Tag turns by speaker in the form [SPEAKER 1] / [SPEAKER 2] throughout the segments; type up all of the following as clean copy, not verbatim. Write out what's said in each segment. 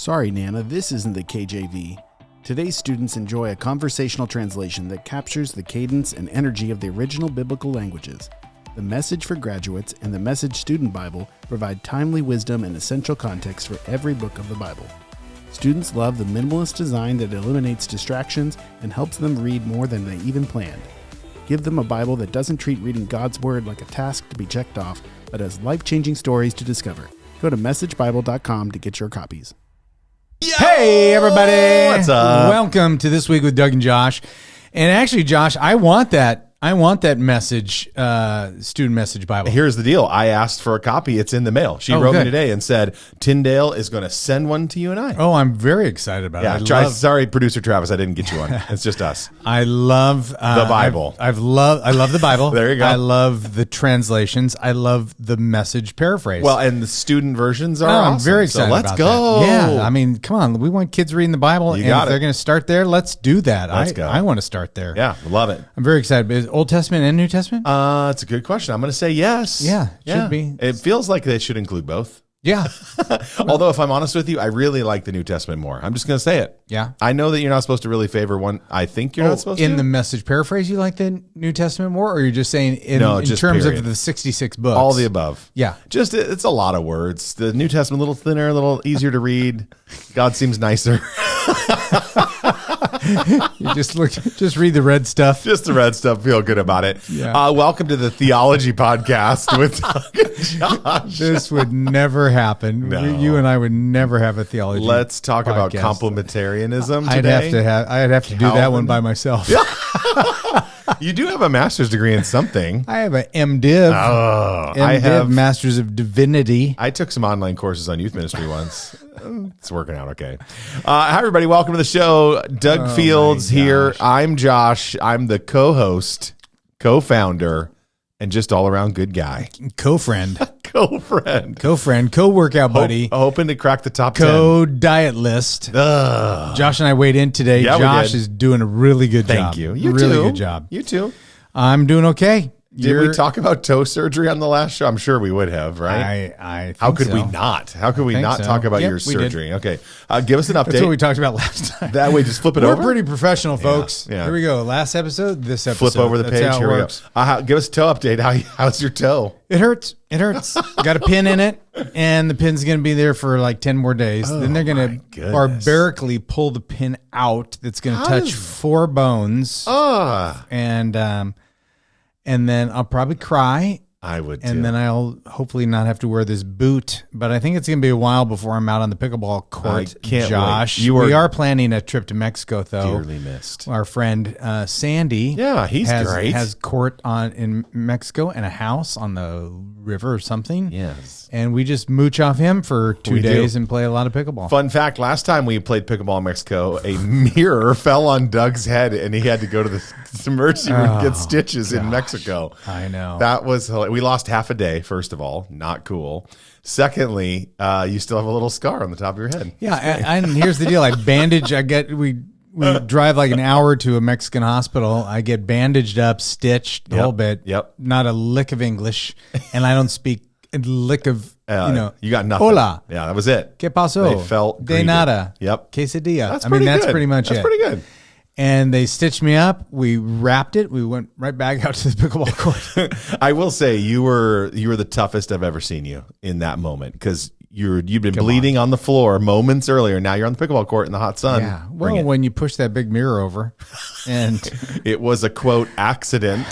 [SPEAKER 1] Sorry, Nana, this isn't the KJV. Today's students enjoy a conversational translation that captures the cadence and energy of the original biblical languages. The Message for Graduates and the Message Student Bible provide timely wisdom and essential context for every book of the Bible. Students love the minimalist design that eliminates distractions and helps them read more than they even planned. Give them a Bible that doesn't treat reading God's Word like a task to be checked off, but has life-changing stories to discover. Go to messagebible.com to get your copies.
[SPEAKER 2] Hey, everybody.
[SPEAKER 3] What's up?
[SPEAKER 2] Welcome to This Week with Doug and Josh. And actually, Josh, I want that message, student message Bible.
[SPEAKER 3] Here's the deal. I asked for a copy. It's in the mail. She wrote me today and said, Tyndale is going to send one to you and I.
[SPEAKER 2] Oh, I'm very excited about it.
[SPEAKER 3] Sorry, producer Travis, I didn't get you one. It's just us.
[SPEAKER 2] I love
[SPEAKER 3] the Bible.
[SPEAKER 2] I love the Bible.
[SPEAKER 3] There you go.
[SPEAKER 2] I love the translations. I love the message paraphrase.
[SPEAKER 3] Well, and the student versions are awesome.
[SPEAKER 2] I'm very excited.
[SPEAKER 3] So let's
[SPEAKER 2] about
[SPEAKER 3] go.
[SPEAKER 2] That. Yeah, I mean, come on. We want kids reading the Bible, and if they're going to start there, let's do that.
[SPEAKER 3] Let's go.
[SPEAKER 2] I want to start there.
[SPEAKER 3] Yeah, love it.
[SPEAKER 2] I'm very excited. Is Old Testament and New Testament?
[SPEAKER 3] It's a good question. I'm going to say yes.
[SPEAKER 2] Yeah, should be.
[SPEAKER 3] It feels like they should include both.
[SPEAKER 2] Yeah.
[SPEAKER 3] Although, if I'm honest with you, I really like the New Testament more. I'm just going to say it.
[SPEAKER 2] Yeah.
[SPEAKER 3] I know that you're not supposed to really favor one. I think you're not supposed to.
[SPEAKER 2] In the message paraphrase, you like the New Testament more, or you're just saying in terms
[SPEAKER 3] period.
[SPEAKER 2] of the 66 books?
[SPEAKER 3] All the above.
[SPEAKER 2] Yeah.
[SPEAKER 3] Just, it's a lot of words. The New Testament, a little thinner, a little easier to read. God seems nicer.
[SPEAKER 2] You just read the red stuff.
[SPEAKER 3] Just the red stuff. Feel good about it.
[SPEAKER 2] Yeah.
[SPEAKER 3] Welcome to the Theology Podcast with Doug and Josh.
[SPEAKER 2] This would never happen.
[SPEAKER 3] No.
[SPEAKER 2] You and I would never have a theology.
[SPEAKER 3] Let's talk about
[SPEAKER 2] podcast.
[SPEAKER 3] complementarianism
[SPEAKER 2] I'd
[SPEAKER 3] today.
[SPEAKER 2] have to do that one by myself.
[SPEAKER 3] You do have a master's degree in something.
[SPEAKER 2] I have an MDiv.
[SPEAKER 3] I have
[SPEAKER 2] Masters of Divinity.
[SPEAKER 3] I took some online courses on youth ministry once. It's working out okay. Hi, everybody. Welcome to the show. Doug Fields here. I'm Josh. I'm the co-host, co-founder, and just all-around good guy.
[SPEAKER 2] Co-friend.
[SPEAKER 3] Co-friend.
[SPEAKER 2] Co-workout buddy.
[SPEAKER 3] Hoping to crack the top 10.
[SPEAKER 2] Co-diet list. Josh and I weighed in today.
[SPEAKER 3] Yeah,
[SPEAKER 2] Josh is doing a really good job.
[SPEAKER 3] Thank you. You
[SPEAKER 2] really
[SPEAKER 3] too.
[SPEAKER 2] good job.
[SPEAKER 3] You too.
[SPEAKER 2] I'm doing okay.
[SPEAKER 3] Did we talk about toe surgery on the last show? I'm sure we would have, right?
[SPEAKER 2] I think
[SPEAKER 3] How could
[SPEAKER 2] so.
[SPEAKER 3] we not? How could we
[SPEAKER 2] think
[SPEAKER 3] not
[SPEAKER 2] so.
[SPEAKER 3] talk about
[SPEAKER 2] Yep,
[SPEAKER 3] your
[SPEAKER 2] we
[SPEAKER 3] surgery? Okay. Give us an update.
[SPEAKER 2] That's what we talked about last time.
[SPEAKER 3] That way, just flip it
[SPEAKER 2] We're
[SPEAKER 3] over.
[SPEAKER 2] pretty professional, folks.
[SPEAKER 3] Yeah.
[SPEAKER 2] Here we go. Last episode, this episode.
[SPEAKER 3] Flip over the
[SPEAKER 2] That's
[SPEAKER 3] page.
[SPEAKER 2] how it
[SPEAKER 3] Here we
[SPEAKER 2] works.
[SPEAKER 3] go. Give us a toe update. How's your toe?
[SPEAKER 2] It hurts. It hurts. Got a pin in it, and the pin's going to be there for like 10 more days. Then they're going to barbarically pull the pin out. That's going to touch 4 bones. And then I'll probably cry.
[SPEAKER 3] I would too.
[SPEAKER 2] And then I'll hopefully not have to wear this boot. But I think it's going to be a while before I'm out on the pickleball court.
[SPEAKER 3] I can't
[SPEAKER 2] Josh.
[SPEAKER 3] wait.
[SPEAKER 2] We are planning a trip to Mexico, though.
[SPEAKER 3] Dearly missed.
[SPEAKER 2] Our friend Sandy.
[SPEAKER 3] Yeah, he's great.
[SPEAKER 2] Has court in Mexico and a house on the river or something.
[SPEAKER 3] Yes.
[SPEAKER 2] And we just mooch off him for 2 days and play a lot of pickleball.
[SPEAKER 3] Fun fact, last time we played pickleball in Mexico, a mirror fell on Doug's head and he had to go to the emergency room to get stitches in Mexico.
[SPEAKER 2] I know.
[SPEAKER 3] That was hilarious. We lost half a day, first of all. Not cool. Secondly, you still have a little scar on the top of your head.
[SPEAKER 2] Yeah, and here's the deal. We drive like an hour to a Mexican hospital. I get bandaged up, stitched, the whole bit.
[SPEAKER 3] Yep.
[SPEAKER 2] Not a lick of English, and I don't speak a lick of,
[SPEAKER 3] You got nothing.
[SPEAKER 2] Hola.
[SPEAKER 3] Yeah, that was it.
[SPEAKER 2] ¿Qué pasó?
[SPEAKER 3] They felt
[SPEAKER 2] De
[SPEAKER 3] greeted.
[SPEAKER 2] nada.
[SPEAKER 3] Yep.
[SPEAKER 2] Quesadilla.
[SPEAKER 3] That's
[SPEAKER 2] that's
[SPEAKER 3] good.
[SPEAKER 2] pretty much it.
[SPEAKER 3] That's pretty good.
[SPEAKER 2] And they stitched me up. We wrapped it. We went right back out to the pickleball court.
[SPEAKER 3] I will say you were the toughest I've ever seen you in that moment because you've been bleeding on the floor moments earlier. Now you're on the pickleball court in the hot sun.
[SPEAKER 2] Yeah. Well, when you push that big mirror over, and
[SPEAKER 3] it was a quote accident.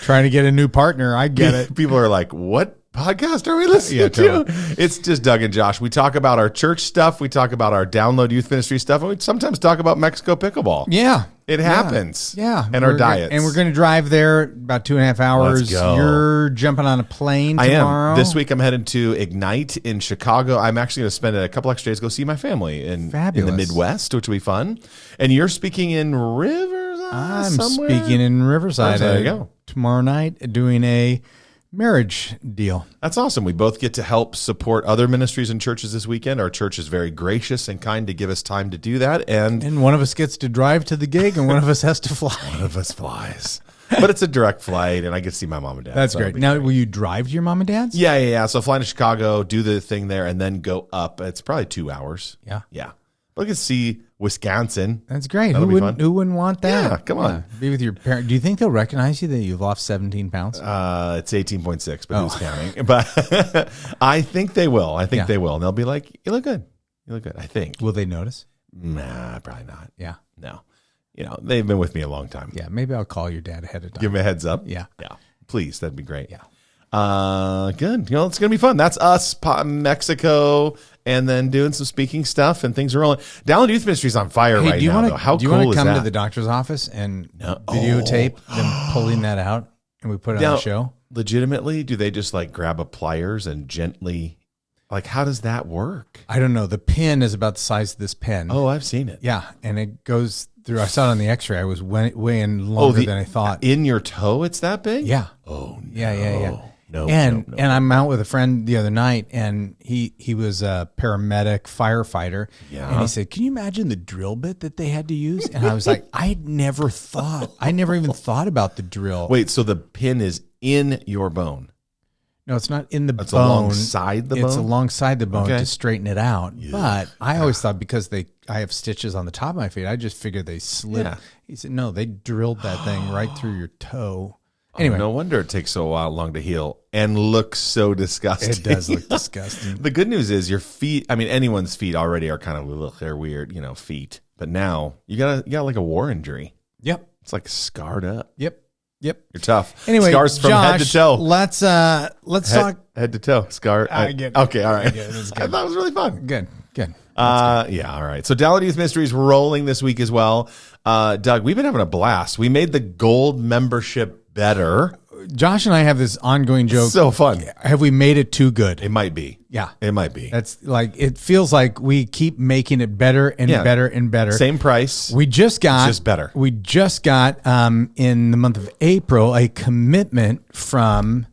[SPEAKER 2] trying to get a new partner, I get it.
[SPEAKER 3] People are like, "What podcast are we listening to?" It's just Doug and Josh. We talk about our church stuff. We talk about our Download Youth Ministry stuff, and we sometimes talk about Mexico pickleball.
[SPEAKER 2] Yeah.
[SPEAKER 3] It happens.
[SPEAKER 2] Yeah.
[SPEAKER 3] And our diets.
[SPEAKER 2] And we're going to drive there about 2.5 hours.
[SPEAKER 3] Let's go.
[SPEAKER 2] You're jumping on a plane tomorrow.
[SPEAKER 3] I am. This week I'm headed to Ignite in Chicago. I'm actually going to spend a couple extra days go see my family in the Midwest, which will be fun. And you're speaking in Riverside
[SPEAKER 2] I'm
[SPEAKER 3] somewhere?
[SPEAKER 2] speaking in Riverside.
[SPEAKER 3] There you go.
[SPEAKER 2] Tomorrow night doing a marriage deal.
[SPEAKER 3] That's awesome. We both get to help support other ministries and churches this weekend. Our church is very gracious and kind to give us time to do that. And
[SPEAKER 2] one of us gets to drive to the gig and one of us has to fly.
[SPEAKER 3] one of us flies. But it's a direct flight, and I get to see my mom and dad.
[SPEAKER 2] That's
[SPEAKER 3] so
[SPEAKER 2] great. Now, will you drive to your mom and dad's?
[SPEAKER 3] Yeah. So flying to Chicago, do the thing there, and then go up. It's probably 2 hours.
[SPEAKER 2] Yeah.
[SPEAKER 3] But I get to see Wisconsin.
[SPEAKER 2] That's great.
[SPEAKER 3] That'll
[SPEAKER 2] Who
[SPEAKER 3] be
[SPEAKER 2] wouldn't?
[SPEAKER 3] fun.
[SPEAKER 2] Who wouldn't want that?
[SPEAKER 3] Yeah, come on.
[SPEAKER 2] Be with your parents. Do you think they'll recognize you that you've lost 17 pounds?
[SPEAKER 3] It's 18.6, but who's counting? But I think they will. They will. And they'll be like, you look good. You look good, I think.
[SPEAKER 2] Will they notice?
[SPEAKER 3] Nah, probably not.
[SPEAKER 2] Yeah.
[SPEAKER 3] No. They've been with me a long time.
[SPEAKER 2] Yeah. Maybe I'll call your dad ahead of time.
[SPEAKER 3] Give me a heads up.
[SPEAKER 2] Yeah.
[SPEAKER 3] Yeah. Please. That'd be great.
[SPEAKER 2] Yeah.
[SPEAKER 3] Good. It's going to be fun. That's us, Mexico, and then doing some speaking stuff, and things are rolling. Download Youth Ministry is on fire right now, though. How
[SPEAKER 2] do you
[SPEAKER 3] cool
[SPEAKER 2] want
[SPEAKER 3] is
[SPEAKER 2] to come
[SPEAKER 3] that?
[SPEAKER 2] to the doctor's office and videotape them pulling that out, and we put it on the show?
[SPEAKER 3] Legitimately, do they just like grab a pliers and gently, like, how does that work?
[SPEAKER 2] I don't know. The pin is about the size of this pen.
[SPEAKER 3] Oh, I've seen it.
[SPEAKER 2] Yeah, and it goes through. I saw it on the X-ray. I was weighing longer than I thought.
[SPEAKER 3] In your toe, it's that big?
[SPEAKER 2] Yeah.
[SPEAKER 3] Oh, no.
[SPEAKER 2] Yeah.
[SPEAKER 3] No,
[SPEAKER 2] and I'm out with a friend the other night, and he was a paramedic firefighter.
[SPEAKER 3] Yeah.
[SPEAKER 2] And he said, "Can you imagine the drill bit that they had to use?" And I was like, I never even thought about the drill.
[SPEAKER 3] Wait, so the pin is in your bone?
[SPEAKER 2] No, it's not in the bone.
[SPEAKER 3] It's alongside the bone?
[SPEAKER 2] It's alongside the bone
[SPEAKER 3] Okay.
[SPEAKER 2] to straighten it out. Yeah. But I always thought because I have stitches on the top of my feet, I just figured they slid.
[SPEAKER 3] Yeah.
[SPEAKER 2] He said, no, they drilled that thing right through your toe. Anyway.
[SPEAKER 3] No wonder it takes so long to heal and looks so disgusting.
[SPEAKER 2] It does look disgusting.
[SPEAKER 3] The good news is your feet, anyone's feet already are kind of, they're weird, feet. But now you got like a war injury.
[SPEAKER 2] Yep.
[SPEAKER 3] It's like scarred up.
[SPEAKER 2] Yep.
[SPEAKER 3] You're tough.
[SPEAKER 2] Anyway,
[SPEAKER 3] scars from
[SPEAKER 2] Josh,
[SPEAKER 3] head to toe.
[SPEAKER 2] Let's talk
[SPEAKER 3] Head to toe. Scar.
[SPEAKER 2] I get it.
[SPEAKER 3] Okay, all right.
[SPEAKER 2] I get it. It's
[SPEAKER 3] I
[SPEAKER 2] good.
[SPEAKER 3] thought it was really fun.
[SPEAKER 2] Good.
[SPEAKER 3] Yeah, all right. So Download Youth Ministry is rolling this week as well. Doug, we've been having a blast. We made the gold membership better.
[SPEAKER 2] Josh and I have this ongoing joke.
[SPEAKER 3] So fun.
[SPEAKER 2] Have we made it too good?
[SPEAKER 3] It might be.
[SPEAKER 2] Yeah.
[SPEAKER 3] It might be.
[SPEAKER 2] That's like, it feels like we keep making it better and better and better.
[SPEAKER 3] Same price.
[SPEAKER 2] We just got,
[SPEAKER 3] It's just better.
[SPEAKER 2] We just got, in the month of April, a commitment from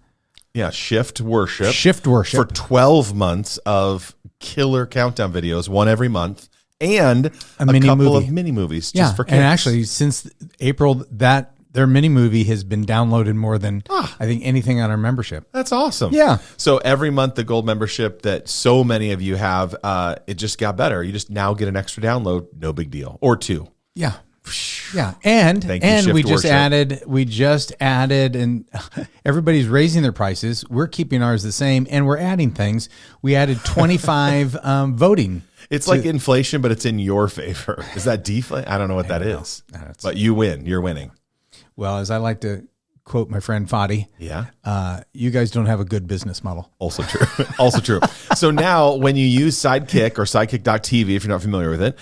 [SPEAKER 3] Shift Worship. For 12 months of killer countdown videos, one every month, and a
[SPEAKER 2] mini
[SPEAKER 3] couple
[SPEAKER 2] movie.
[SPEAKER 3] of mini movies just for kids.
[SPEAKER 2] And actually, since April, their mini movie has been downloaded more than I think anything on our membership.
[SPEAKER 3] That's awesome.
[SPEAKER 2] Yeah.
[SPEAKER 3] So every month, the gold membership that so many of you have, it just got better. You just now get an extra download. No big deal. Or two.
[SPEAKER 2] Yeah. Yeah. And
[SPEAKER 3] Shift
[SPEAKER 2] we just
[SPEAKER 3] Worship.
[SPEAKER 2] added, and everybody's raising their prices. We're keeping ours the same, and we're adding things. We added 25 voting.
[SPEAKER 3] It's like inflation, but it's in your favor. Is that deflation? I don't know what that is. But you win. You're winning.
[SPEAKER 2] Well, as I like to quote my friend Fadi, you guys don't have a good business model.
[SPEAKER 3] Also true. Also true. So now when you use Sidekick or sidekick.tv, if you're not familiar with it,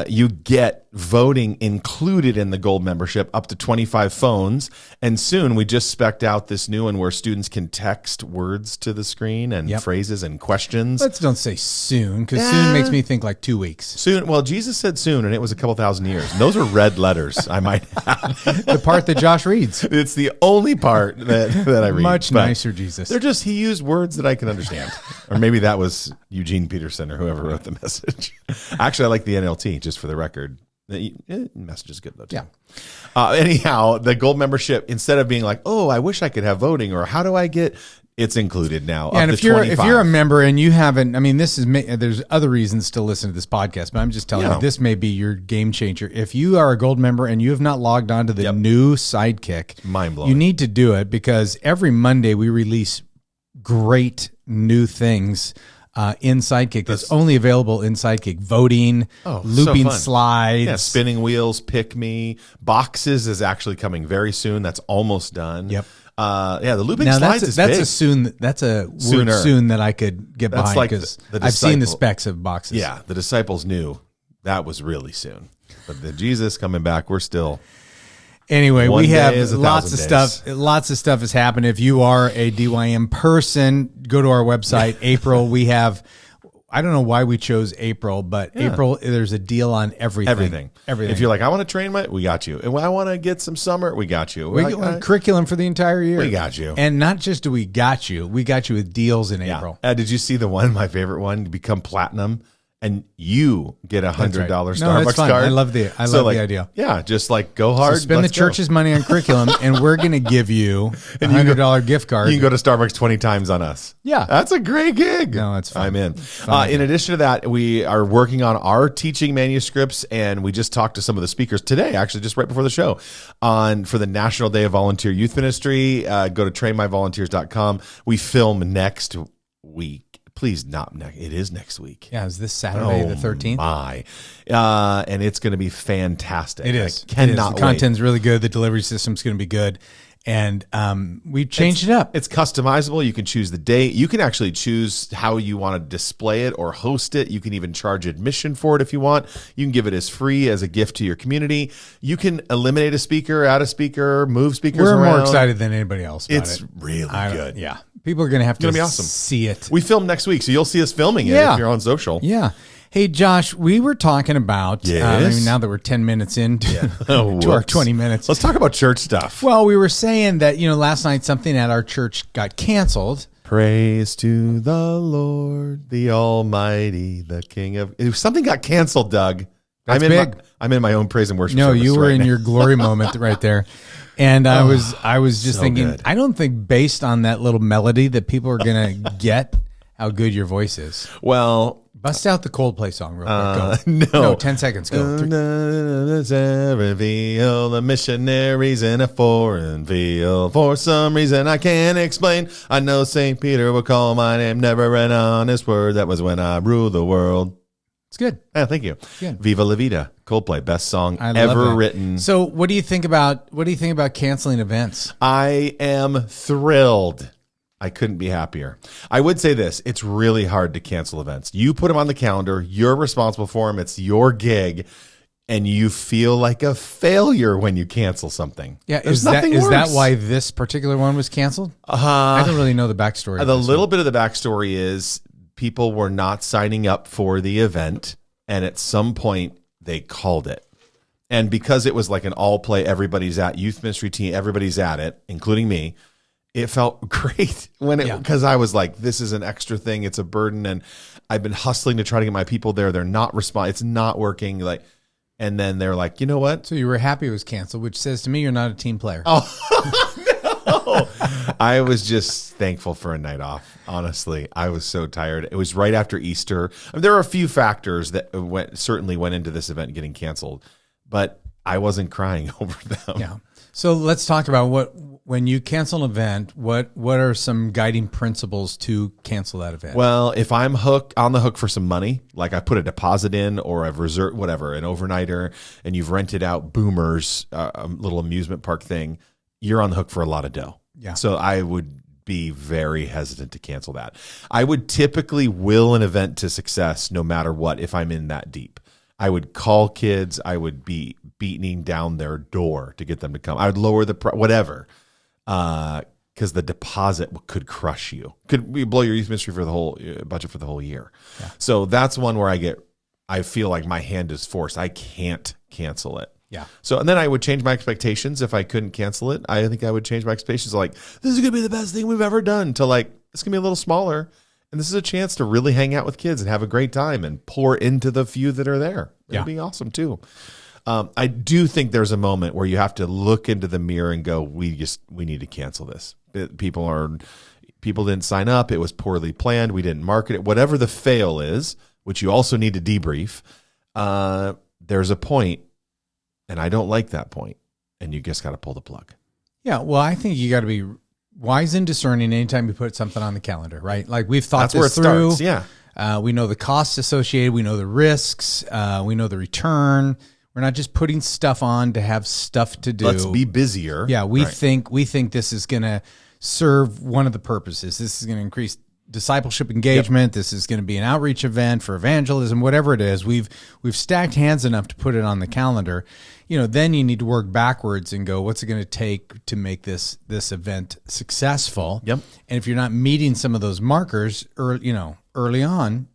[SPEAKER 3] you get voting included in the gold membership up to 25 phones. And soon we just spec'd out this new one where students can text words to the screen and phrases and questions.
[SPEAKER 2] Let's don't say soon, because soon makes me think like 2 weeks.
[SPEAKER 3] Soon. Well, Jesus said soon, and it was a couple thousand years. And those are red letters, I might add.
[SPEAKER 2] The part that Josh reads.
[SPEAKER 3] It's the only part that I read.
[SPEAKER 2] Much
[SPEAKER 3] But
[SPEAKER 2] nicer, Jesus.
[SPEAKER 3] They're just, he used words that I can understand. Or maybe that was Eugene Peterson or whoever wrote the message. Actually, I like the NLT, just for the record. The message is good, though, too.
[SPEAKER 2] Yeah.
[SPEAKER 3] Anyhow, the gold membership, instead of being like, oh, I wish I could have voting, or how do I get... It's included now.
[SPEAKER 2] Yeah, and if you're a member and you haven't, there's other reasons to listen to this podcast, but I'm just telling you, this may be your game changer. If you are a gold member and you have not logged on to the new Sidekick,
[SPEAKER 3] mind blowing,
[SPEAKER 2] you need to do it, because every Monday we release great new things in Sidekick that's only available in Sidekick. Voting, looping slides,
[SPEAKER 3] spinning wheels, pick me. Boxes is actually coming very soon. That's almost done.
[SPEAKER 2] Yep.
[SPEAKER 3] The looping
[SPEAKER 2] now
[SPEAKER 3] slides is big.
[SPEAKER 2] That's a word soon that I could get behind, because I've seen the specs of boxes.
[SPEAKER 3] Yeah, the disciples knew that was really soon. But the Jesus coming back, we're still...
[SPEAKER 2] Anyway, we have
[SPEAKER 3] lots of
[SPEAKER 2] stuff. Lots of stuff has happened. If you are a DYM person, go to our website. April, we have... I don't know why we chose April, but April, there's a deal on everything. Everything.
[SPEAKER 3] If you're like, I want to train we got you. And I want to get some summer, we got you.
[SPEAKER 2] We got curriculum for the entire year.
[SPEAKER 3] We got you.
[SPEAKER 2] And not just do we got you with deals in April.
[SPEAKER 3] Did you see the one, my favorite one, to become platinum? and you get $100
[SPEAKER 2] Right.
[SPEAKER 3] Starbucks
[SPEAKER 2] No, that's fine.
[SPEAKER 3] card.
[SPEAKER 2] I love the idea.
[SPEAKER 3] Yeah, just like go hard.
[SPEAKER 2] So spend the
[SPEAKER 3] let's go.
[SPEAKER 2] church's money on curriculum, and we're going to give you a $100 gift card.
[SPEAKER 3] You can go to Starbucks 20 times on us.
[SPEAKER 2] Yeah.
[SPEAKER 3] That's a great gig.
[SPEAKER 2] No, that's fine.
[SPEAKER 3] I'm in. In addition to that, we are working on our teaching manuscripts, and we just talked to some of the speakers today, actually, just right before the show, for the National Day of Volunteer Youth Ministry. Go to trainmyvolunteers.com. We film next week. Please, not next. It is next week.
[SPEAKER 2] Yeah, is this Saturday the 13th?
[SPEAKER 3] My. And it's going to be fantastic.
[SPEAKER 2] It is.
[SPEAKER 3] I cannot
[SPEAKER 2] The content's really good. The delivery system's going to be good. And we've changed it up.
[SPEAKER 3] It's customizable. You can choose the date. You can actually choose how you want to display it or host it. You can even charge admission for it if you want. You can give it as free as a gift to your community. You can eliminate a speaker, add a speaker, move speakers
[SPEAKER 2] We're
[SPEAKER 3] around.
[SPEAKER 2] more excited than anybody else about
[SPEAKER 3] It's
[SPEAKER 2] it.
[SPEAKER 3] really good.
[SPEAKER 2] Yeah. People are going to have to
[SPEAKER 3] gonna be awesome.
[SPEAKER 2] see it.
[SPEAKER 3] We film next week, so you'll see us filming it
[SPEAKER 2] Yeah.
[SPEAKER 3] if you're on social.
[SPEAKER 2] Yeah. Hey, Josh, we were talking about,
[SPEAKER 3] Yes.
[SPEAKER 2] now that we're 10 minutes into
[SPEAKER 3] Oh,
[SPEAKER 2] to our
[SPEAKER 3] whoops.
[SPEAKER 2] 20 minutes.
[SPEAKER 3] Let's talk about church stuff.
[SPEAKER 2] Well, we were saying that, last night something at our church got canceled.
[SPEAKER 3] Praise to the Lord, the Almighty, the King of. If something got canceled, Doug.
[SPEAKER 2] That's
[SPEAKER 3] I'm
[SPEAKER 2] big.
[SPEAKER 3] I'm in my own praise and worship.
[SPEAKER 2] No,
[SPEAKER 3] service
[SPEAKER 2] you were
[SPEAKER 3] right
[SPEAKER 2] in
[SPEAKER 3] now.
[SPEAKER 2] your glory moment right there. And I was just
[SPEAKER 3] so
[SPEAKER 2] thinking,
[SPEAKER 3] good.
[SPEAKER 2] I don't think based on that little melody that people are going to get how good your voice is.
[SPEAKER 3] Well,
[SPEAKER 2] Bust out the Coldplay song real quick. Go.
[SPEAKER 3] no.
[SPEAKER 2] No, 10 seconds. Go.
[SPEAKER 3] Reveal the missionaries in a foreign field. For some reason I can't explain. I know St. Peter will call my name. Never an honest word. That was when I ruled the world.
[SPEAKER 2] It's good.
[SPEAKER 3] Yeah, thank you.
[SPEAKER 2] Good.
[SPEAKER 3] Viva La Vida, Coldplay, best song
[SPEAKER 2] I love
[SPEAKER 3] ever
[SPEAKER 2] that.
[SPEAKER 3] written.
[SPEAKER 2] So what do you think about canceling events?
[SPEAKER 3] I am thrilled. I couldn't be happier. I would say this. It's really hard to cancel events. You put them on the calendar. You're responsible for them. It's your gig. And you feel like a failure when you cancel something.
[SPEAKER 2] Yeah,
[SPEAKER 3] There's
[SPEAKER 2] is that
[SPEAKER 3] nothing worse.
[SPEAKER 2] why this particular one was canceled? I don't really know the backstory. of
[SPEAKER 3] The
[SPEAKER 2] this
[SPEAKER 3] little bit of the backstory is people were not signing up for the event. And at some point, they called it. And because it was like an all play, everybody's at youth ministry team, everybody's at it, including me. It felt great because I was like, this is an extra thing. It's a burden. And I've been hustling to try to get my people there. They're not responding. It's not working. And then they're like, you know what?
[SPEAKER 2] So you were happy it was canceled, which says to me you're not a team player.
[SPEAKER 3] Oh, I was just thankful for a night off. Honestly, I was so tired. It was right after Easter. I mean, there are a few factors that certainly went into this event getting canceled, but I wasn't crying over them.
[SPEAKER 2] Yeah. So let's talk about when you cancel an event, what are some guiding principles to cancel that event?
[SPEAKER 3] Well, if I'm on the hook for some money, like I put a deposit in or I've reserved whatever, an overnighter, and you've rented out Boomers, a little amusement park thing, you're on the hook for a lot of dough.
[SPEAKER 2] Yeah.
[SPEAKER 3] So I would be very hesitant to cancel that. I would typically will an event to success no matter what if I'm in that deep. I would call kids. I would be beating down their door to get them to come. I would lower the whatever, because the deposit could crush you. Could blow your youth ministry for the whole budget for the whole year. Yeah. So that's one where I feel like my hand is forced. I can't cancel it.
[SPEAKER 2] Yeah.
[SPEAKER 3] So, and then I would change my expectations if I couldn't cancel it. I think I would change my expectations like, this is going to be the best thing we've ever done, to like, it's going to be a little smaller. And this is a chance to really hang out with kids and have a great time and pour into the few that are there. It'd be awesome too. I do think there's a moment where you have to look into the mirror and go, we need to cancel this. People didn't sign up. It was poorly planned. We didn't market it. Whatever the fail is, which you also need to debrief, there's a point, and I don't like that point, and you just got to pull the plug.
[SPEAKER 2] Yeah, well, I think you got to be wise and discerning anytime you put something on the calendar, right? Like we've thought
[SPEAKER 3] That's where it
[SPEAKER 2] through.
[SPEAKER 3] starts, yeah.
[SPEAKER 2] We know the costs associated. We know the risks. We know the return. We're not just putting stuff on to have stuff to do.
[SPEAKER 3] Let's be busier.
[SPEAKER 2] Yeah, we think this is going to serve one of the purposes. This is going to increase discipleship engagement. Yep. This is going to be an outreach event for evangelism, whatever it is. We've stacked hands enough to put it on the calendar. Then you need to work backwards and go, what's it going to take to make this event successful?
[SPEAKER 3] Yep.
[SPEAKER 2] And if you're not meeting some of those markers early on,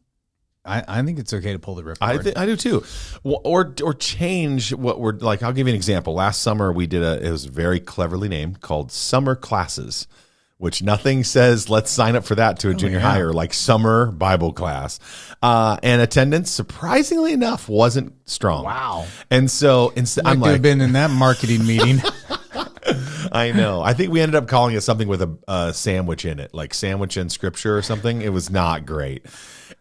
[SPEAKER 2] I think it's okay to pull the ripcord.
[SPEAKER 3] I do too. Or change what we're like. I'll give you an example. Last summer we did it was very cleverly named, called Summer Classes, which nothing says let's sign up for that to a junior higher, like summer Bible class. And attendance, surprisingly enough, wasn't strong.
[SPEAKER 2] Wow.
[SPEAKER 3] And so instead, I'm like,
[SPEAKER 2] have been in that marketing meeting.
[SPEAKER 3] I know. I think we ended up calling it something with a sandwich in it, like sandwich and scripture or something. It was not great.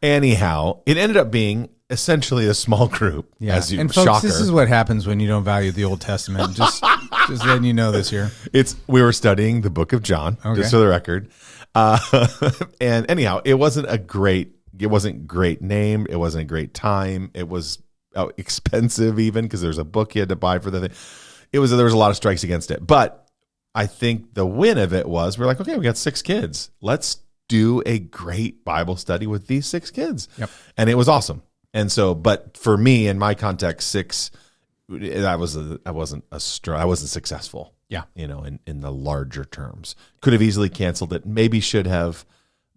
[SPEAKER 3] Anyhow, it ended up being essentially a small group.
[SPEAKER 2] Yeah.
[SPEAKER 3] As you,
[SPEAKER 2] and folks,
[SPEAKER 3] shocker.
[SPEAKER 2] this is what happens when you don't value the Old Testament. Just letting you know this year.
[SPEAKER 3] We were studying the book of John, just for the record. And anyhow, it wasn't great name. It wasn't a great time. It was expensive even because there's a book you had to buy for the thing. There was a lot of strikes against it. But I think the win of it was we're like, okay, we got 6 kids. Let's do a great Bible study with these 6 kids.
[SPEAKER 2] Yep.
[SPEAKER 3] And it was awesome. And so, but for me, in my context, 6, I wasn't successful.
[SPEAKER 2] Yeah.
[SPEAKER 3] In the larger terms. Could have easily canceled it, maybe should have,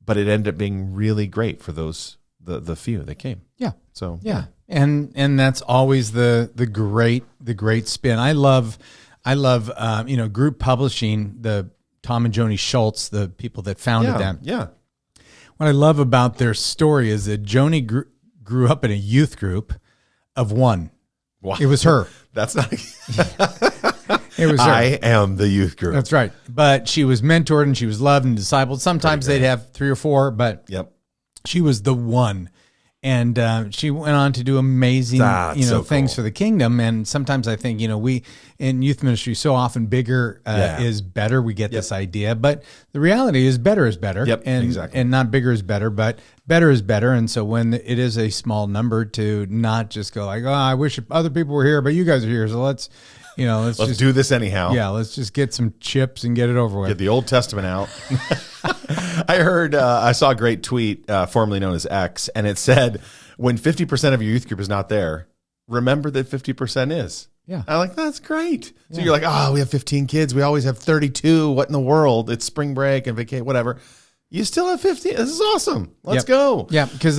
[SPEAKER 3] but it ended up being really great for those, the few that came.
[SPEAKER 2] Yeah.
[SPEAKER 3] So,
[SPEAKER 2] yeah. And that's always the great spin. I love group publishing, the Tom and Joni Schultz, the people that founded them.
[SPEAKER 3] Yeah.
[SPEAKER 2] What I love about their story is that Joni grew up in a youth group of one.
[SPEAKER 3] Wow.
[SPEAKER 2] It was her.
[SPEAKER 3] That's not.
[SPEAKER 2] It was her.
[SPEAKER 3] I am the youth group.
[SPEAKER 2] That's right. But she was mentored and she was loved and discipled. Sometimes they'd have 3 or 4, but she was the one. And she went on to do amazing, things for the kingdom. And sometimes I think, we in youth ministry, so often bigger is better. We get this idea, but the reality is better is better.
[SPEAKER 3] Yep,
[SPEAKER 2] and,
[SPEAKER 3] exactly.
[SPEAKER 2] And not bigger is better, but better is better. And so when it is a small number, to not just go like, oh, I wish other people were here, but you guys are here. So let's just
[SPEAKER 3] do this anyhow.
[SPEAKER 2] Yeah, let's just get some chips and get it over with.
[SPEAKER 3] Get the Old Testament out. I saw a great tweet, formerly known as X, and it said, when 50% of your youth group is not there, remember that 50% is.
[SPEAKER 2] Yeah.
[SPEAKER 3] I'm like, that's great. So you're like, we have 15 kids. We always have 32. What in the world? It's spring break and vacation, whatever. You still have 15. This is awesome. Let's go.
[SPEAKER 2] Yeah, because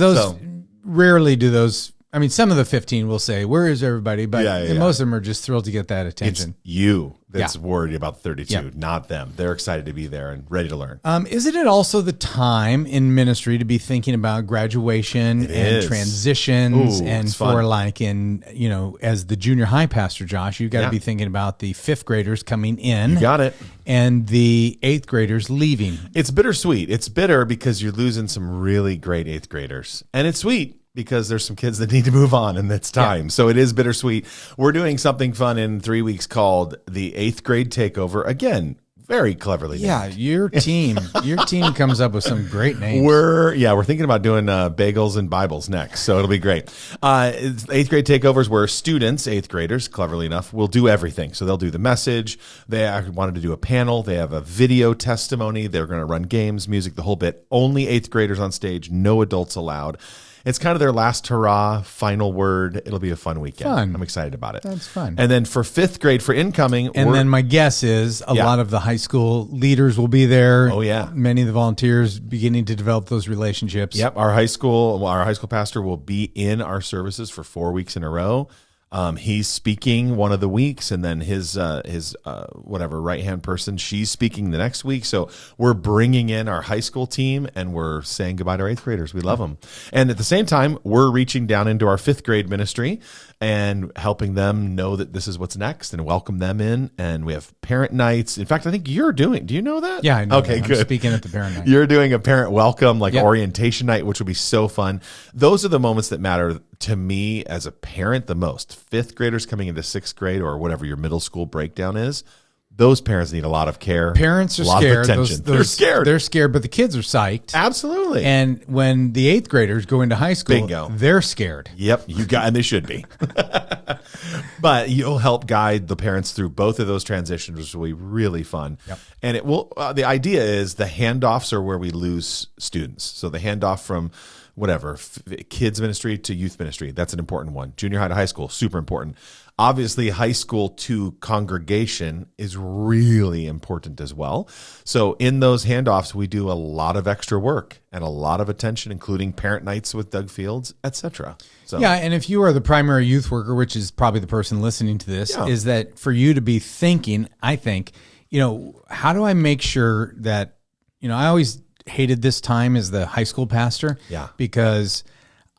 [SPEAKER 2] rarely do those. I mean, some of the 15 will say, where is everybody? But most of them are just thrilled to get that attention.
[SPEAKER 3] It's you that's worried about 32, not them. They're excited to be there and ready to learn.
[SPEAKER 2] Isn't it also the time in ministry to be thinking about graduation transitions? And for fun. As the junior high pastor, Josh, you got to be thinking about the 5th graders coming in.
[SPEAKER 3] You got it.
[SPEAKER 2] And the 8th graders leaving.
[SPEAKER 3] It's bittersweet. It's bitter because you're losing some really great 8th graders. And it's sweet because there's some kids that need to move on and it's time. So it is bittersweet. We're doing something fun in 3 weeks called the 8th grade takeover. Again, very cleverly named.
[SPEAKER 2] Yeah, your team comes up with some great names.
[SPEAKER 3] We're thinking about doing bagels and Bibles next, so it'll be great. 8th grade takeovers where students, 8th graders, cleverly enough, will do everything. So they'll do the message. They wanted to do a panel. They have a video testimony. They're going to run games, music, the whole bit. Only 8th graders on stage, no adults allowed. It's kind of their last hurrah, final word. It'll be a fun weekend.
[SPEAKER 2] Fun.
[SPEAKER 3] I'm excited about it.
[SPEAKER 2] That's fun.
[SPEAKER 3] And then for 5th grade, for incoming.
[SPEAKER 2] And then my guess is a lot of the high school leaders will be there.
[SPEAKER 3] Oh, yeah.
[SPEAKER 2] Many of the volunteers beginning to develop those relationships.
[SPEAKER 3] Yep. Our high school pastor will be in our services for 4 weeks in a row. He's speaking one of the weeks, and then his right-hand person, she's speaking the next week. So we're bringing in our high school team, and we're saying goodbye to our 8th graders. We love them. And at the same time, we're reaching down into our 5th grade ministry and helping them know that this is what's next and welcome them in. And we have parent nights. In fact, I think do you know that?
[SPEAKER 2] Yeah, I know.
[SPEAKER 3] Okay, good.
[SPEAKER 2] I'm speaking at the parent night.
[SPEAKER 3] You're doing a parent welcome, orientation night, which will be so fun. Those are the moments that matter to me as a parent the most. 5th graders coming into 6th grade or whatever your middle school breakdown is. Those parents need a lot of care.
[SPEAKER 2] Parents are scared. They're scared. They're scared, but the kids are psyched.
[SPEAKER 3] Absolutely.
[SPEAKER 2] And when the 8th graders go into high school,
[SPEAKER 3] Bingo.
[SPEAKER 2] They're scared.
[SPEAKER 3] Yep, and they should be. But you'll help guide the parents through both of those transitions, which will be really fun.
[SPEAKER 2] Yep.
[SPEAKER 3] And it will. The idea is the handoffs are where we lose students. So the handoff from kids ministry to youth ministry, that's an important one. Junior high to high school, super important. Obviously, high school to congregation is really important as well. So in those handoffs, we do a lot of extra work and a lot of attention, including parent nights with Doug Fields, etc. So,
[SPEAKER 2] yeah, and if you are the primary youth worker, which is probably the person listening to this, is that for you to be thinking, I think, how do I make sure that I always hated this time as the high school pastor.
[SPEAKER 3] Yeah.
[SPEAKER 2] Because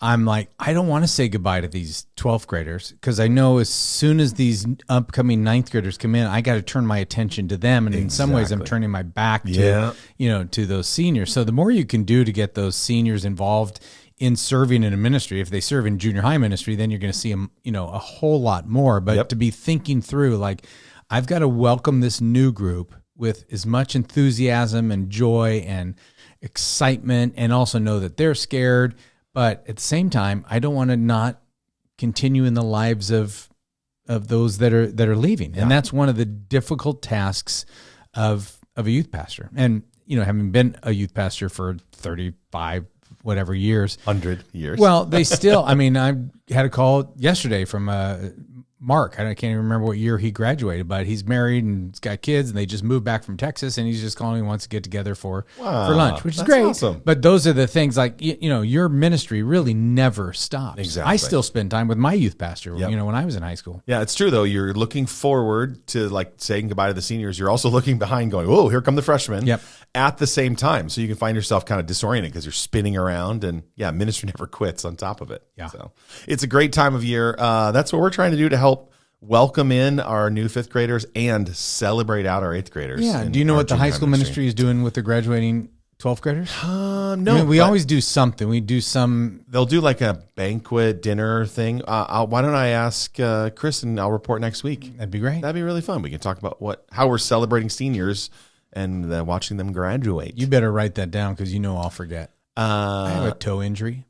[SPEAKER 2] I'm like, I don't want to say goodbye to these 12th graders because I know as soon as these upcoming 9th graders come in, I got to turn my attention to them. And in some ways I'm turning my back to, to those seniors. So the more you can do to get those seniors involved in serving in a ministry, if they serve in junior high ministry, then you're going to see them, a whole lot more. But to be thinking through, like, I've got to welcome this new group with as much enthusiasm and joy and excitement, and also know that they're scared. But at the same time, I don't want to not continue in the lives of those that are leaving. And that's one of the difficult tasks of a youth pastor. And, having been a youth pastor for 35 whatever years.
[SPEAKER 3] 100 years.
[SPEAKER 2] Well, they still, I had a call yesterday from Mark. I can't even remember what year he graduated, but he's married and he's got kids, and they just moved back from Texas, and he's just calling. He wants to get together for lunch, which is great.
[SPEAKER 3] Awesome.
[SPEAKER 2] But those are the things, like, your ministry really never stops.
[SPEAKER 3] Exactly.
[SPEAKER 2] I still spend time with my youth pastor, when I was in high school.
[SPEAKER 3] Yeah, it's true, though. You're looking forward to, like, saying goodbye to the seniors. You're also looking behind going, oh, here come the freshmen.
[SPEAKER 2] Yep.
[SPEAKER 3] At the same time. So you can find yourself kind of disoriented because you're spinning around, and ministry never quits on top of it.
[SPEAKER 2] Yeah.
[SPEAKER 3] So it's a great time of year. That's what we're trying to do to help welcome in our new 5th graders and celebrate out our 8th graders.
[SPEAKER 2] Yeah. Do you know what the high school ministry is doing with the graduating 12th graders?
[SPEAKER 3] No.
[SPEAKER 2] We always do something. We do some.
[SPEAKER 3] They'll do like a banquet dinner thing. Why don't I ask Chris, and I'll report next week.
[SPEAKER 2] That'd be great.
[SPEAKER 3] That'd be really fun. We can talk about how we're celebrating seniors and watching them graduate.
[SPEAKER 2] You better write that down because I'll forget. I have a toe injury.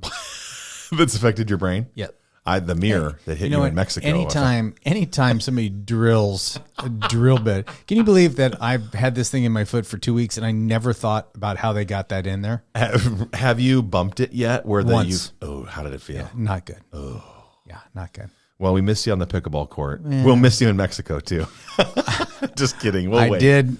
[SPEAKER 3] That's affected your brain?
[SPEAKER 2] Yep.
[SPEAKER 3] The mirror that hit you in Mexico.
[SPEAKER 2] Anytime somebody drills a drill bit, can you believe that I've had this thing in my foot for 2 weeks and I never thought about how they got that in there?
[SPEAKER 3] Have you bumped it yet?
[SPEAKER 2] Once.
[SPEAKER 3] How did it feel?
[SPEAKER 2] Yeah, not good.
[SPEAKER 3] Oh.
[SPEAKER 2] Yeah, not good.
[SPEAKER 3] Well, we miss you on the pickleball court. Yeah. We'll miss you in Mexico too. Just kidding. I
[SPEAKER 2] did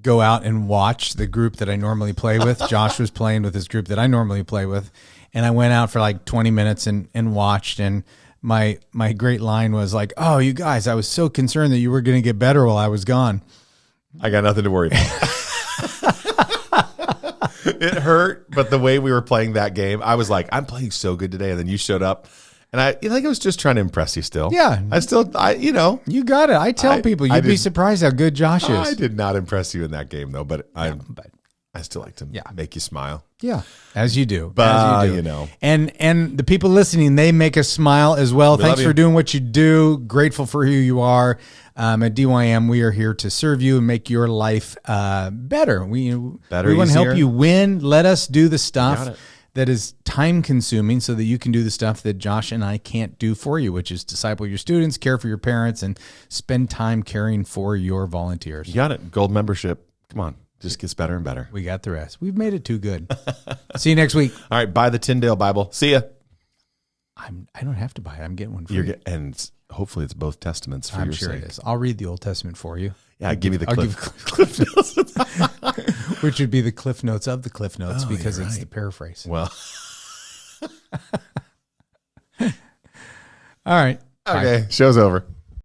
[SPEAKER 2] go out and watch the group that I normally play with. Josh was playing with his group that I normally play with. And I went out for like 20 minutes and watched. And my great line was like, oh, you guys, I was so concerned that you were going to get better while I was gone.
[SPEAKER 3] I got nothing to worry about. It hurt, but the way we were playing that game, I was like, I'm playing so good today. And then you showed up. And I was just trying to impress you still.
[SPEAKER 2] Yeah.
[SPEAKER 3] You
[SPEAKER 2] got it. I tell people, you'd be surprised how good Josh is.
[SPEAKER 3] I did not impress you in that game, though, but I still like to make you smile.
[SPEAKER 2] Yeah, as you do.
[SPEAKER 3] But,
[SPEAKER 2] as you do. And the people listening, they make us smile as well. Thanks for doing what you do. Grateful for who you are. At DYM, we are here to serve you and make your life better. We want to help you win. Let us do the stuff that is time consuming so that you can do the stuff that Josh and I can't do for you, which is disciple your students, care for your parents, and spend time caring for your volunteers.
[SPEAKER 3] You got it. Gold membership. Come on. Just gets better and better.
[SPEAKER 2] We got the rest. We've made it too good. See you next week.
[SPEAKER 3] All right. Buy the Tyndale Bible. See ya.
[SPEAKER 2] I don't have to buy it. I'm getting one for you.
[SPEAKER 3] And hopefully it's both testaments for your sake. I'm sure it is.
[SPEAKER 2] I'll read the Old Testament for you.
[SPEAKER 3] Yeah, I'll give you the Cliff
[SPEAKER 2] Notes. Which would be the Cliff Notes of the Cliff Notes because it's the paraphrase.
[SPEAKER 3] Well.
[SPEAKER 2] All right.
[SPEAKER 3] Okay. Bye. Show's over.